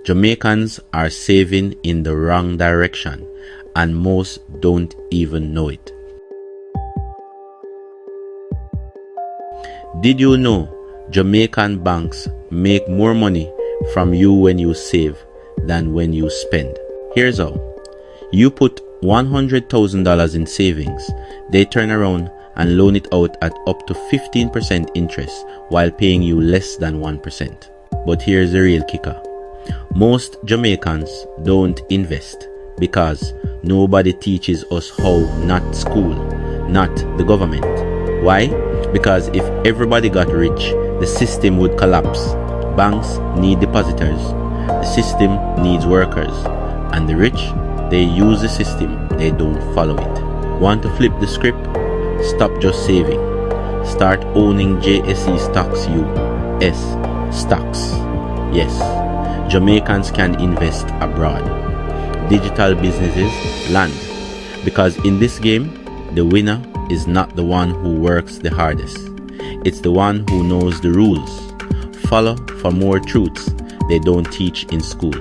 Jamaicans are saving in the wrong direction, and most don't even know it. Did you know Jamaican banks make more money from you when you save than when you spend? Here's how. You put $100,000 in savings, they turn around and loan it out at up to 15% interest while paying you less than 1%. But here's the real kicker. Most Jamaicans don't invest because nobody teaches us how, not school, not the government. Why? Because if everybody got rich, the system would collapse. Banks need depositors. The system needs workers. And the rich, they use the system, they don't follow it. Want to flip the script? Stop just saving. Start owning JSE stocks US stocks. Yes, Jamaicans can invest abroad. Digital businesses land. Because in this game, the winner is not the one who works the hardest. It's the one who knows the rules. Follow for more truths they don't teach in school.